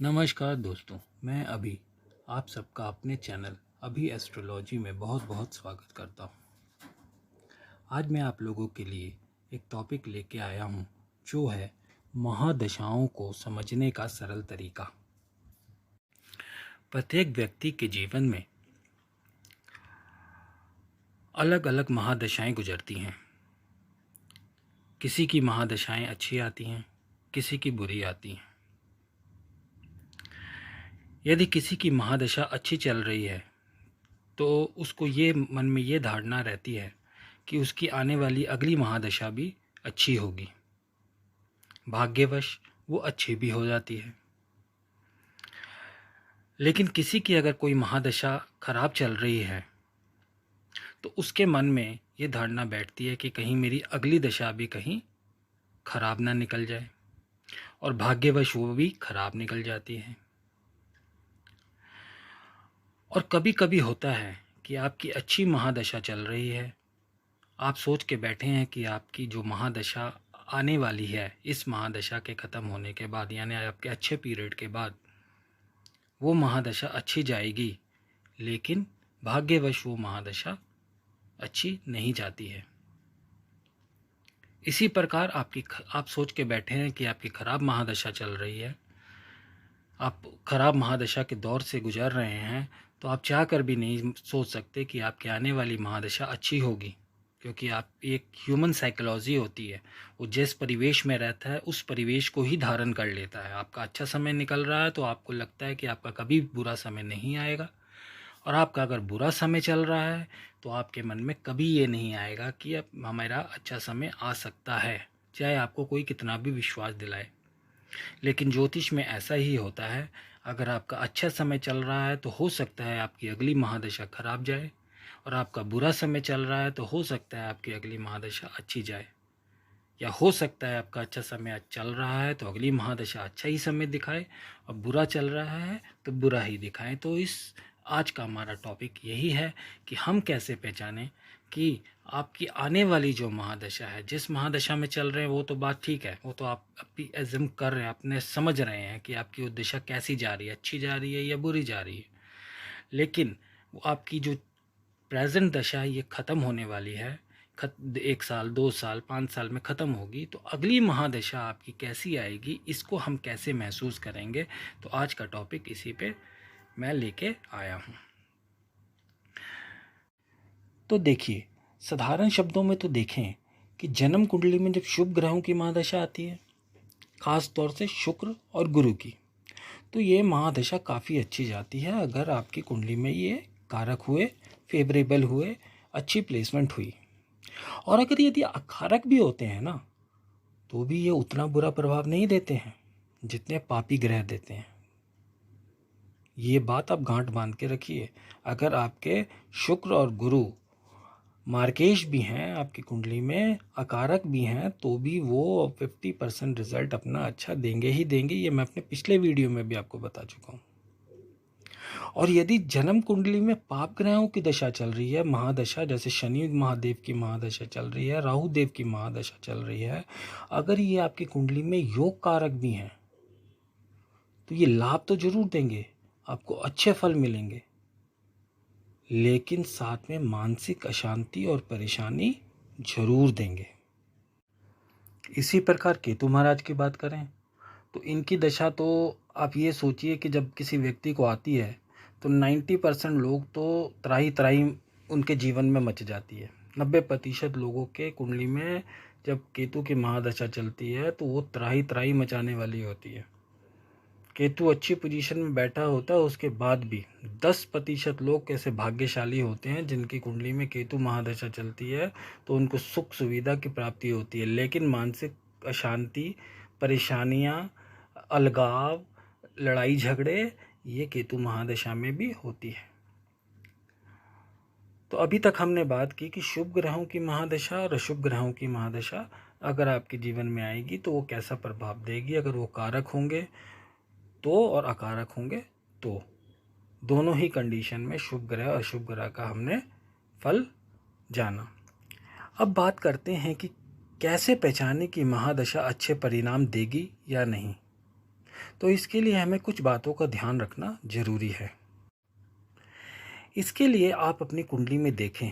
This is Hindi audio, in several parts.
नमस्कार दोस्तों, मैं अभी आप सबका अपने चैनल अभी एस्ट्रोलॉजी में बहुत बहुत स्वागत करता हूँ। आज मैं आप लोगों के लिए एक टॉपिक लेके आया हूँ जो है महादशाओं को समझने का सरल तरीका। प्रत्येक व्यक्ति के जीवन में अलग अलग महादशाएं गुजरती हैं। किसी की महादशाएं अच्छी आती हैं, किसी की बुरी आती हैं। यदि किसी की महादशा अच्छी चल रही है तो उसको ये मन में ये धारणा रहती है कि उसकी आने वाली अगली महादशा भी अच्छी होगी। भाग्यवश वो अच्छी भी हो जाती है। लेकिन किसी की अगर कोई महादशा खराब चल रही है तो उसके मन में ये धारणा बैठती है कि कहीं मेरी अगली दशा भी कहीं खराब ना निकल जाए, और भाग्यवश वो भी खराब निकल जाती है। और कभी कभी होता है कि आपकी अच्छी महादशा चल रही है, आप सोच के बैठे हैं कि आपकी जो महादशा आने वाली है इस महादशा के ख़त्म होने के बाद, यानी आपके अच्छे पीरियड के बाद वो महादशा अच्छी जाएगी, लेकिन भाग्यवश वो महादशा अच्छी नहीं जाती है। इसी प्रकार आप सोच के बैठे हैं कि आपकी खराब महादशा चल रही है, आप खराब महादशा के दौर से गुजर रहे हैं, तो आप चाह कर भी नहीं सोच सकते कि आपकी आने वाली महादशा अच्छी होगी, क्योंकि आप एक ह्यूमन साइकोलॉजी होती है, वो जिस परिवेश में रहता है उस परिवेश को ही धारण कर लेता है। आपका अच्छा समय निकल रहा है तो आपको लगता है कि आपका कभी बुरा समय नहीं आएगा, और आपका अगर बुरा समय चल रहा है तो आपके मन में कभी ये नहीं आएगा कि अब हमारा अच्छा समय आ सकता है, चाहे आपको कोई कितना भी विश्वास दिलाए। लेकिन ज्योतिष में ऐसा ही होता है, अगर आपका अच्छा समय चल रहा है तो हो सकता है आपकी अगली महादशा खराब जाए, और आपका बुरा समय चल रहा है तो हो सकता है आपकी अगली महादशा अच्छी जाए, या हो सकता है आपका अच्छा समय चल रहा है तो अगली महादशा अच्छा ही समय दिखाए, और बुरा चल रहा है तो बुरा ही दिखाए। तो इस आज का हमारा टॉपिक यही है कि हम कैसे पहचानें कि आपकी आने वाली जो महादशा है, जिस महादशा में चल रहे हैं वो तो बात ठीक है, वो तो आप अभी एज्यूम कर रहे हैं, अपने समझ रहे हैं कि आपकी वो दिशा कैसी जा रही है, अच्छी जा रही है या बुरी जा रही है। लेकिन वो आपकी जो प्रेजेंट दशा ये ख़त्म होने वाली है, 1 साल 2 साल 5 साल में ख़त्म होगी, तो अगली महादशा आपकी कैसी आएगी, इसको हम कैसे महसूस करेंगे। तो आज का टॉपिक इसी पे मैं लेके आया हूँ। तो देखिए, साधारण शब्दों में तो देखें कि जन्म कुंडली में जब शुभ ग्रहों की महादशा आती है, ख़ास तौर से शुक्र और गुरु की, तो ये महादशा काफ़ी अच्छी जाती है अगर आपकी कुंडली में ये कारक हुए, फेवरेबल हुए, अच्छी प्लेसमेंट हुई। और अगर यदि अकारक भी होते हैं ना, तो भी ये उतना बुरा प्रभाव नहीं देते हैं जितने पापी ग्रह देते हैं। ये बात आप गांठ बांध के रखिए। अगर आपके शुक्र और गुरु मार्केश भी हैं, आपकी कुंडली में अकारक भी हैं, तो भी वो 50% रिजल्ट अपना अच्छा देंगे ही देंगे। ये मैं अपने पिछले वीडियो में भी आपको बता चुका हूँ। और यदि जन्म कुंडली में पाप ग्रहों की दशा चल रही है, महादशा, जैसे शनि महादेव की महादशा चल रही है, राहु देव की महादशा चल रही है, अगर ये आपकी कुंडली में योग कारक भी हैं तो ये लाभ तो जरूर देंगे, आपको अच्छे फल मिलेंगे, लेकिन साथ में मानसिक अशांति और परेशानी जरूर देंगे। इसी प्रकार केतु महाराज की बात करें तो इनकी दशा तो आप ये सोचिए कि जब किसी व्यक्ति को आती है तो 90% लोग तो त्राही त्राही उनके जीवन में मच जाती है। 90% लोगों के कुंडली में जब केतु की महादशा चलती है तो वो त्राही त्राही मचाने वाली होती है। केतु अच्छी पोजीशन में बैठा होता है, उसके बाद भी 10% लोग कैसे भाग्यशाली होते हैं जिनकी कुंडली में केतु महादशा चलती है, तो उनको सुख सुविधा की प्राप्ति होती है, लेकिन मानसिक अशांति, परेशानियां, अलगाव, लड़ाई झगड़े ये केतु महादशा में भी होती है। तो अभी तक हमने बात की कि शुभ ग्रहों की महादशा और अशुभ ग्रहों की महादशा अगर आपके जीवन में आएगी तो वो कैसा प्रभाव देगी। अगर वो कारक होंगे तो, और अकारक होंगे तो, दोनों ही कंडीशन में शुभ ग्रह और अशुभ ग्रह का हमने फल जाना। अब बात करते हैं कि कैसे पहचाने कि महादशा अच्छे परिणाम देगी या नहीं। तो इसके लिए हमें कुछ बातों का ध्यान रखना जरूरी है। इसके लिए आप अपनी कुंडली में देखें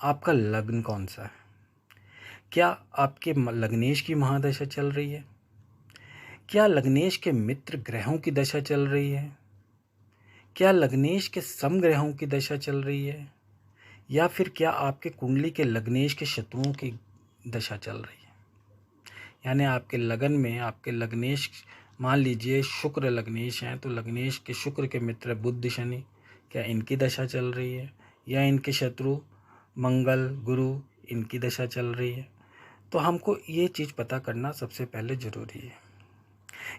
आपका लग्न कौन सा है। क्या आपके लग्नेश की महादशा चल रही है? क्या लग्नेश के मित्र ग्रहों की दशा चल रही है? क्या लग्नेश के सम ग्रहों की दशा चल रही है? या फिर क्या आपके कुंडली के लग्नेश के शत्रुओं की दशा चल रही है? यानी आपके लगन में आपके लग्नेश, मान लीजिए शुक्र लग्नेश हैं, तो लग्नेश के शुक्र के मित्र बुध शनि, क्या इनकी दशा चल रही है? या इनके शत्रु मंगल गुरु, इनकी दशा चल रही है? तो हमको ये चीज़ पता करना सबसे पहले ज़रूरी है।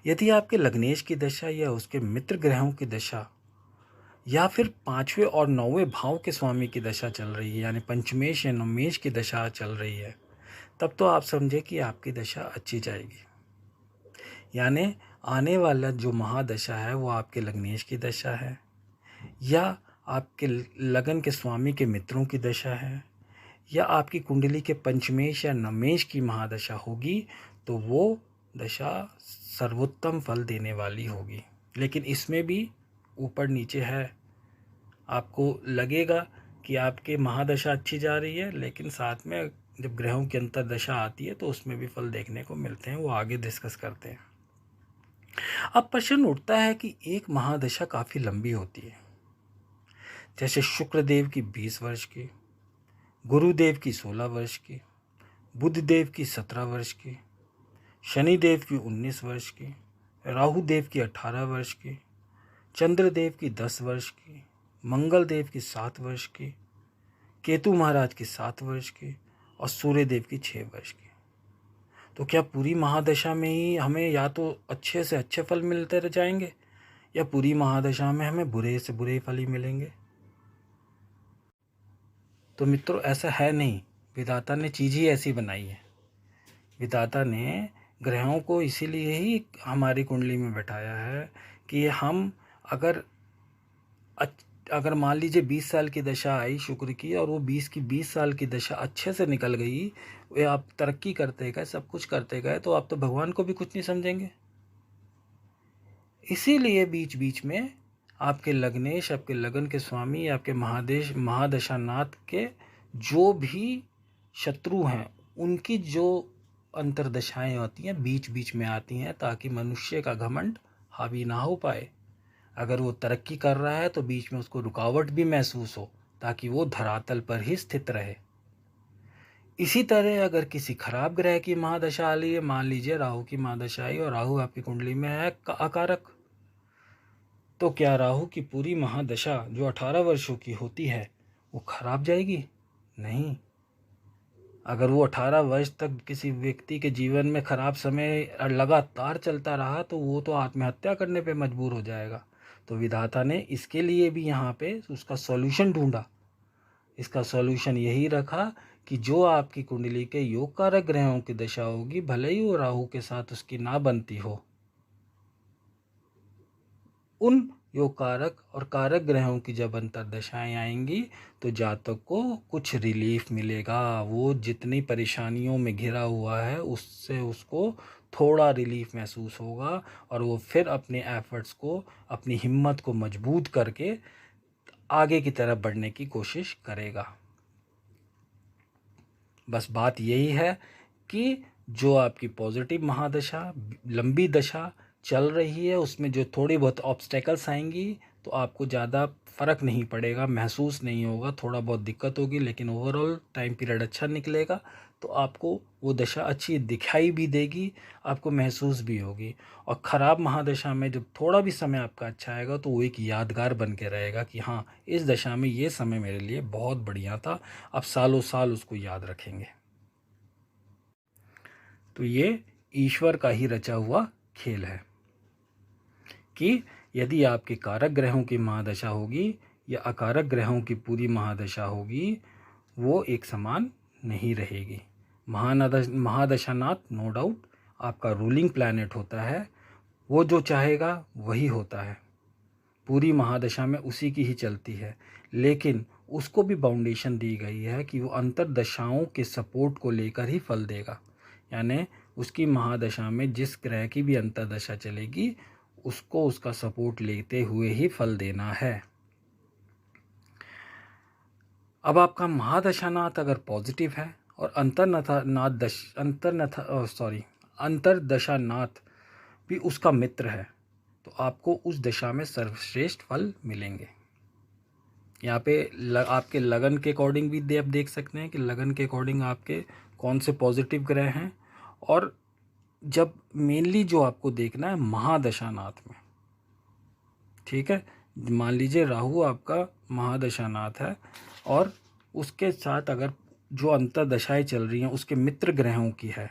यदि आपके लग्नेश की दशा या उसके मित्र ग्रहों की दशा या फिर 5वें और 9वें भाव के स्वामी की दशा चल रही है, यानी पंचमेश या नवमेश की दशा चल रही है, तब तो आप समझे कि आपकी दशा अच्छी जाएगी। यानी आने वाला जो महादशा है वो आपके लग्नेश की दशा है, या आपके लगन के स्वामी के मित्रों की दशा है, या आपकी कुंडली के पंचमेश या नवमेश की महादशा होगी, तो वो दशा सर्वोत्तम फल देने वाली होगी। लेकिन इसमें भी ऊपर नीचे है। आपको लगेगा कि आपके महादशा अच्छी जा रही है, लेकिन साथ में जब ग्रहों की अंतर्दशा आती है तो उसमें भी फल देखने को मिलते हैं, वो आगे डिस्कस करते हैं। अब प्रश्न उठता है कि एक महादशा काफ़ी लंबी होती है, जैसे शुक्रदेव की 20 वर्ष की, गुरुदेव की 16 वर्ष की, बुधदेव की 17 वर्ष की, शनिदेव की 19 वर्ष की, राहु देव की 18 वर्ष की, चंद्रदेव की 10 वर्ष की, मंगल देव की 7 वर्ष की, केतु महाराज की 7 वर्ष की और सूर्य देव की 6 वर्ष की। तो क्या पूरी महादशा में ही हमें या तो अच्छे से अच्छे फल मिलते रह जाएंगे, या पूरी महादशा में हमें बुरे से बुरे फल ही मिलेंगे? तो मित्रों, ऐसा है नहीं। विधाता ने चीज़ ही ऐसी बनाई है। विधाता ने ग्रहों को इसीलिए ही हमारी कुंडली में बैठाया है कि हम अगर मान लीजिए 20 साल की दशा आई शुक्र की, और वो 20 साल की दशा अच्छे से निकल गई, वे आप तरक्की करते गए, सब कुछ करते गए, तो आप तो भगवान को भी कुछ नहीं समझेंगे। इसीलिए बीच बीच में आपके लग्नेश, आपके लगन के स्वामी, आपके महादशानाथ के जो भी शत्रु हैं, उनकी जो अंतर्दशाएं होती हैं बीच बीच में आती हैं, ताकि मनुष्य का घमंड हावी ना हो पाए। अगर वो तरक्की कर रहा है तो बीच में उसको रुकावट भी महसूस हो, ताकि वो धरातल पर ही स्थित रहे। इसी तरह अगर किसी खराब ग्रह की महादशा आ रही है, मान लीजिए राहु की महादशा आई और राहु आपकी कुंडली में है अकारक, तो क्या राहु की पूरी महादशा जो 18 वर्षों की होती है वो खराब जाएगी? नहीं। अगर वो 18 वर्ष तक किसी व्यक्ति के जीवन में खराब समय लगातार चलता रहा, तो वो तो आत्महत्या करने पे मजबूर हो जाएगा। तो विधाता ने इसके लिए भी यहाँ पे उसका सॉल्यूशन ढूंढा। इसका सॉल्यूशन यही रखा कि जो आपकी कुंडली के योग कारक ग्रहों की दशा होगी, भले ही वो राहु के साथ उसकी ना बनती हो, उन योग कारक और कारक ग्रहों की जब अंतर्दशाएं आएंगी तो जातक को कुछ रिलीफ मिलेगा। वो जितनी परेशानियों में घिरा हुआ है उससे उसको थोड़ा रिलीफ महसूस होगा, और वो फिर अपने एफर्ट्स को, अपनी हिम्मत को मजबूत करके आगे की तरफ बढ़ने की कोशिश करेगा। बस बात यही है कि जो आपकी पॉजिटिव महादशा, लंबी दशा चल रही है, उसमें जो थोड़ी बहुत ऑब्स्टेकल्स आएंगी तो आपको ज़्यादा फ़र्क नहीं पड़ेगा, महसूस नहीं होगा, थोड़ा बहुत दिक्कत होगी, लेकिन ओवरऑल टाइम पीरियड अच्छा निकलेगा। तो आपको वो दशा अच्छी दिखाई भी देगी, आपको महसूस भी होगी। और ख़राब महादशा में जब थोड़ा भी समय आपका अच्छा आएगा तो वो एक यादगार बन के रहेगा कि हाँ, इस दशा में ये समय मेरे लिए बहुत बढ़िया था। आप सालों साल उसको याद रखेंगे। तो ये ईश्वर का ही रचा हुआ खेल है कि यदि आपके कारक ग्रहों की महादशा होगी या अकारक ग्रहों की पूरी महादशा होगी, वो एक समान नहीं रहेगी। महादशानाथ नो डाउट आपका रूलिंग प्लैनेट होता है, वो जो चाहेगा वही होता है, पूरी महादशा में उसी की ही चलती है। लेकिन उसको भी बाउंडेशन दी गई है कि वो अंतर्दशाओं के सपोर्ट को लेकर ही फल देगा। यानी उसकी महादशा में जिस ग्रह की भी अंतर्दशा चलेगी, उसको उसका सपोर्ट लेते हुए ही फल देना है। अब आपका महादशानाथ अगर पॉजिटिव है और अंतरदशानाथ भी उसका मित्र है, तो आपको उस दशा में सर्वश्रेष्ठ फल मिलेंगे। यहाँ पे आपके लगन के अकॉर्डिंग भी आप देख सकते हैं कि लगन के अकॉर्डिंग आपके कौन से पॉजिटिव ग्रह हैं। और जब मेनली जो आपको देखना है महादशानाथ में, ठीक है, मान लीजिए राहु आपका महादशानाथ है और उसके साथ अगर जो अंतर्दशाएं चल रही हैं उसके मित्र ग्रहों की है,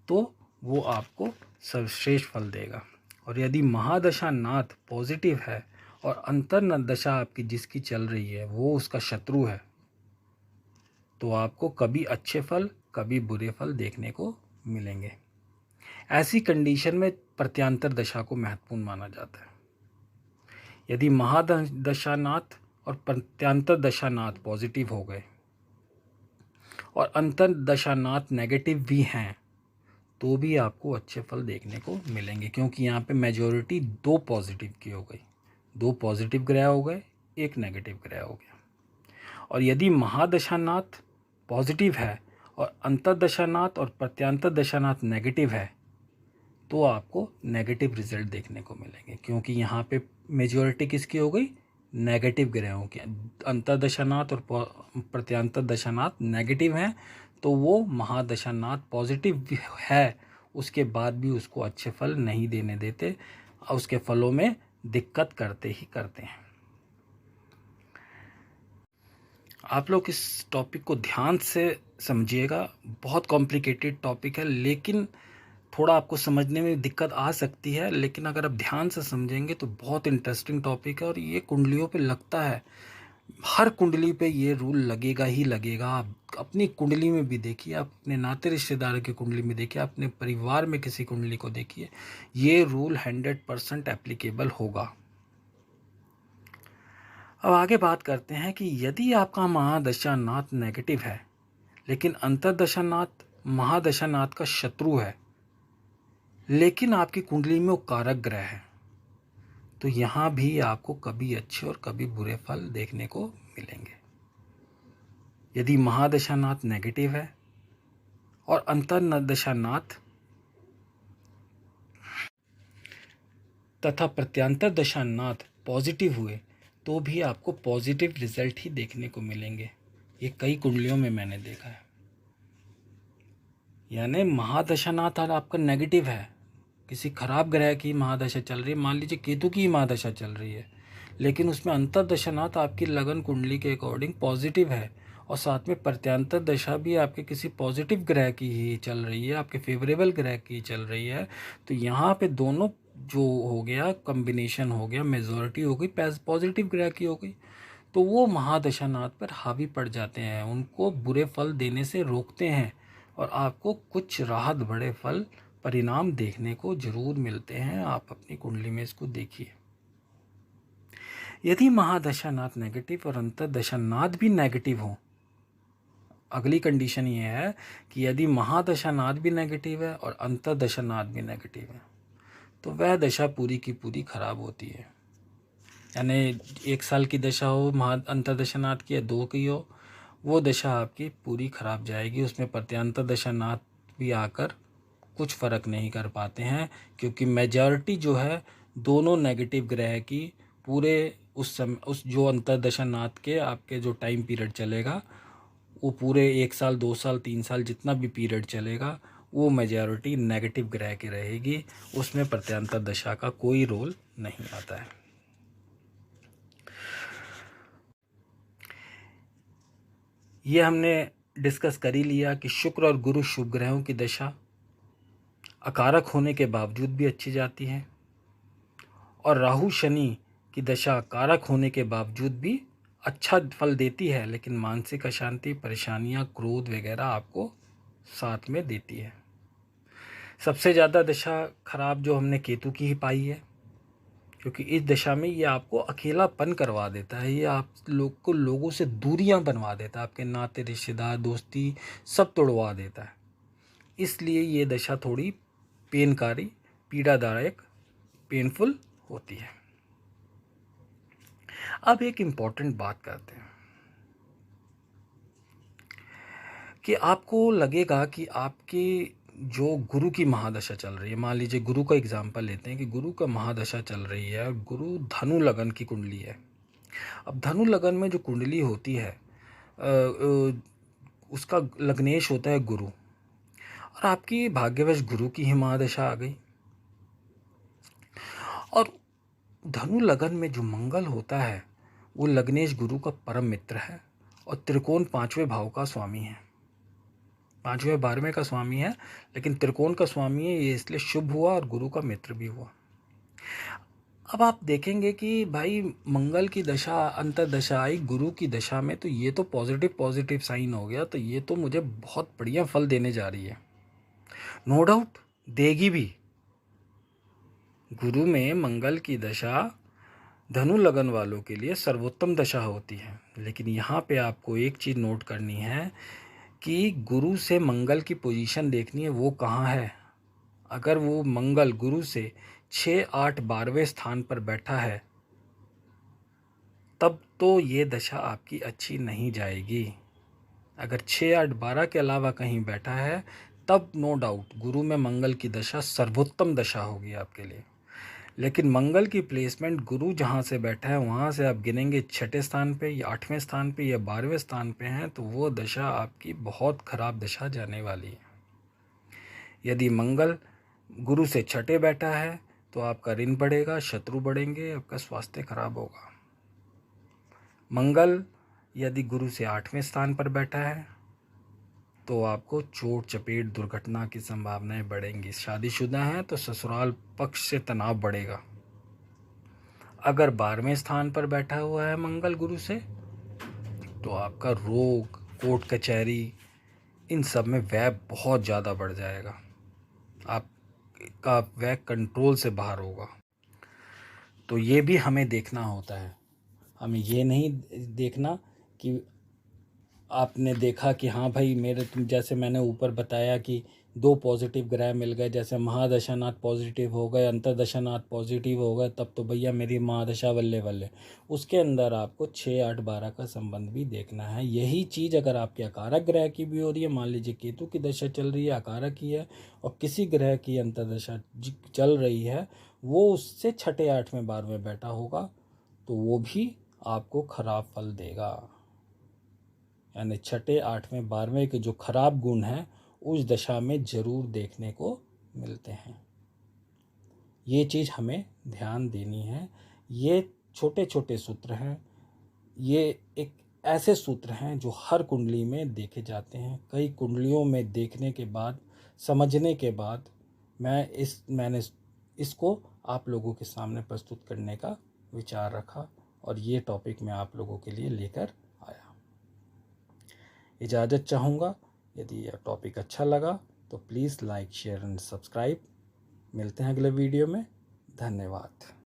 तो वो आपको सर्वश्रेष्ठ फल देगा। और यदि महादशानाथ पॉजिटिव है और अंतर दशा आपकी जिसकी चल रही है वो उसका शत्रु है, तो आपको कभी अच्छे फल कभी बुरे फल देखने को मिलेंगे। ऐसी कंडीशन में प्रत्यांतर दशा को महत्वपूर्ण माना जाता है। यदि महादशानाथ और प्रत्यांतर दशानाथ पॉजिटिव हो गए और अंतर दशानाथ नेगेटिव भी हैं, तो भी आपको अच्छे फल देखने को मिलेंगे, क्योंकि यहाँ पे मेजॉरिटी 2 पॉजिटिव की हो गई, 2 पॉजिटिव ग्रह हो गए, 1 नेगेटिव ग्रह हो गया। और यदि महादशानाथ पॉजिटिव है और अंतर्दशानाथ और प्रत्यांतर दशानाथ नेगेटिव है, तो आपको नेगेटिव रिजल्ट देखने को मिलेंगे, क्योंकि यहाँ पे मेजॉरिटी किसकी हो गई, नेगेटिव ग्रहों की। अंतर्दशानाथ और प्रत्यांतर दशानाथ नेगेटिव हैं, तो वो महादशानाथ पॉजिटिव है, उसके बाद भी उसको अच्छे फल नहीं देने देते और उसके फलों में दिक्कत करते ही करते हैं। आप लोग इस टॉपिक को ध्यान से समझिएगा, बहुत कॉम्प्लिकेटेड टॉपिक है, लेकिन थोड़ा आपको समझने में दिक्कत आ सकती है, लेकिन अगर आप ध्यान से समझेंगे तो बहुत इंटरेस्टिंग टॉपिक है। और ये कुंडलियों पे लगता है, हर कुंडली पे ये रूल लगेगा ही लगेगा। आप अपनी कुंडली में भी देखिए, आप अपने नाते रिश्तेदार की कुंडली में देखिए, अपने परिवार में किसी कुंडली को देखिए, ये रूल 100% एप्लीकेबल होगा। अब आगे बात करते हैं कि यदि आपका महादशानाथ नेगेटिव है लेकिन अंतर्दशानाथ महादशानाथ का शत्रु है, लेकिन आपकी कुंडली में वो कारक ग्रह है, तो यहाँ भी आपको कभी अच्छे और कभी बुरे फल देखने को मिलेंगे। यदि महादशानाथ नेगेटिव है और अंतर्दशानाथ तथा प्रत्यांतर दशानाथ पॉजिटिव हुए, तो भी आपको पॉजिटिव रिजल्ट ही देखने को मिलेंगे। ये कई कुंडलियों में मैंने देखा है। यानी महादशानाथ आपका नेगेटिव है, किसी खराब ग्रह की महादशा चल रही है, मान लीजिए केतु की महादशा चल रही है, लेकिन उसमें अंतर्दशानाथ आपकी लगन कुंडली के अकॉर्डिंग पॉजिटिव है और साथ में प्रत्यांतर दशा भी आपके किसी पॉजिटिव ग्रह की ही चल रही है, आपके फेवरेबल ग्रह की चल रही है, तो यहाँ पे दोनों जो हो गया कम्बिनेशन हो गया, मेजॉरिटी हो गई पॉजिटिव ग्रह की हो गई, तो वो महादशानाथ पर हावी पड़ जाते हैं, उनको बुरे फल देने से रोकते हैं और आपको कुछ राहत बड़े फल परिणाम देखने को जरूर मिलते हैं। आप अपनी कुंडली में इसको देखिए। यदि महादशानाथ नेगेटिव और अंतर्दशानाथ भी नेगेटिव हो, अगली कंडीशन ये है कि यदि महादशानाथ भी नेगेटिव है और अंतर्दशानाथ भी नेगेटिव है, तो वह दशा पूरी की पूरी खराब होती है। यानी 1 साल की दशा हो अंतर्दशानाथ की या 2 की हो, वो दशा आपकी पूरी खराब जाएगी। उसमें प्रत्यांतर दशानाथ भी आकर कुछ फ़र्क नहीं कर पाते हैं, क्योंकि मेजॉरिटी जो है दोनों नेगेटिव ग्रह की पूरे उस समय उस जो अंतर्दशानाथ के आपके जो टाइम पीरियड चलेगा, वो पूरे 1 साल 2 साल 3 साल जितना भी पीरियड चलेगा, वो मेजॉरिटी नेगेटिव ग्रह की रहेगी। उसमें प्रत्यांतर दशा का कोई रोल नहीं आता है। ये हमने डिस्कस कर ही लिया कि शुक्र और गुरु शुभ ग्रहों की दशा अकारक होने के बावजूद भी अच्छी जाती है और राहु शनि की दशा कारक होने के बावजूद भी अच्छा फल देती है, लेकिन मानसिक अशांति, परेशानियां, क्रोध वगैरह आपको साथ में देती है। सबसे ज़्यादा दशा खराब जो हमने केतु की ही पाई है, क्योंकि इस दशा में ये आपको अकेलापन करवा देता है, ये आप लोग को लोगों से दूरियां बनवा देता है, आपके नाते रिश्तेदार दोस्ती सब तोड़वा देता है। इसलिए ये दशा थोड़ी पेनकारी पीड़ादायक पेनफुल होती है। अब एक इम्पॉर्टेंट बात करते हैं कि आपको लगेगा कि आपकी जो गुरु की महादशा चल रही है, मान लीजिए गुरु का एग्जाम्पल लेते हैं कि गुरु का महादशा चल रही है और गुरु धनु लगन की कुंडली है। अब धनु लगन में जो कुंडली होती है उसका लग्नेश होता है गुरु, और आपकी भाग्यवश गुरु की ही महादशा आ गई। और धनु लगन में जो मंगल होता है वो लग्नेश गुरु का परम मित्र है और त्रिकोण 5वें भाव का स्वामी है, 5वें 12वें का स्वामी है, लेकिन त्रिकोण का स्वामी है। ये इसलिए शुभ हुआ और गुरु का मित्र भी हुआ। अब आप देखेंगे कि भाई मंगल की दशा अंतर्दशा आई गुरु की दशा में, तो ये तो पॉजिटिव साइन हो गया, तो ये तो मुझे बहुत बढ़िया फल देने जा रही है। नो डाउट देगी भी। गुरु में मंगल की दशा धनु लगन वालों के लिए सर्वोत्तम दशा होती है, लेकिन यहाँ पे आपको एक चीज़ नोट करनी है कि गुरु से मंगल की पोजीशन देखनी है, वो कहाँ है। अगर वो मंगल गुरु से 6, 8, 12वें स्थान पर बैठा है तब तो ये दशा आपकी अच्छी नहीं जाएगी। अगर 6, 8, 12 के अलावा कहीं बैठा है तब नो डाउट गुरु में मंगल की दशा सर्वोत्तम दशा होगी आपके लिए। लेकिन मंगल की प्लेसमेंट गुरु जहाँ से बैठा है वहाँ से आप गिनेंगे 6ठे स्थान पे या 8वें स्थान पे या 12वें स्थान पे हैं, तो वो दशा आपकी बहुत ख़राब दशा जाने वाली है। यदि मंगल गुरु से 6ठे बैठा है तो आपका ऋण बढ़ेगा, शत्रु बढ़ेंगे, आपका स्वास्थ्य खराब होगा। मंगल यदि गुरु से 8वें स्थान पर बैठा है तो आपको चोट चपेट दुर्घटना की संभावनाएं बढ़ेंगी। शादीशुदा हैं तो ससुराल पक्ष से तनाव बढ़ेगा। अगर 12वें स्थान पर बैठा हुआ है मंगल गुरु से तो आपका रोग, कोर्ट कचहरी, इन सब में व्यय बहुत ज़्यादा बढ़ जाएगा, आपका व्यय कंट्रोल से बाहर होगा। तो ये भी हमें देखना होता है। हमें ये नहीं देखना कि आपने देखा कि हाँ भाई मेरे, तुम जैसे मैंने ऊपर बताया कि 2 पॉजिटिव ग्रह मिल गए, जैसे महादशानाथ पॉजिटिव हो गए, अंतर्दशानाथ पॉजिटिव हो गए, तब तो भैया मेरी महादशा बल्ले बल्ले। उसके अंदर आपको 6, 8, 12 का संबंध भी देखना है। यही चीज़ अगर आपके अकारक ग्रह की भी हो रही है, मान लीजिए केतु की दशा चल रही है, अकारक की है, और किसी ग्रह की अंतर्दशा चल रही है, वो उससे 6ठे 8वें 12वें बैठा होगा, तो वो भी आपको खराब फल देगा। यानी 6ठे 8वें 12वें के जो खराब गुण हैं उस दशा में ज़रूर देखने को मिलते हैं। ये चीज़ हमें ध्यान देनी है। ये छोटे छोटे सूत्र हैं, ये एक ऐसे सूत्र हैं जो हर कुंडली में देखे जाते हैं। कई कुंडलियों में देखने के बाद, समझने के बाद मैंने इसको आप लोगों के सामने प्रस्तुत करने का विचार रखा और ये टॉपिक मैं आप लोगों के लिए लेकर आया। इजाज़त चाहूँगा। यदि यह टॉपिक अच्छा लगा तो please like, share and subscribe. मिलते हैं अगले वीडियो में। धन्यवाद।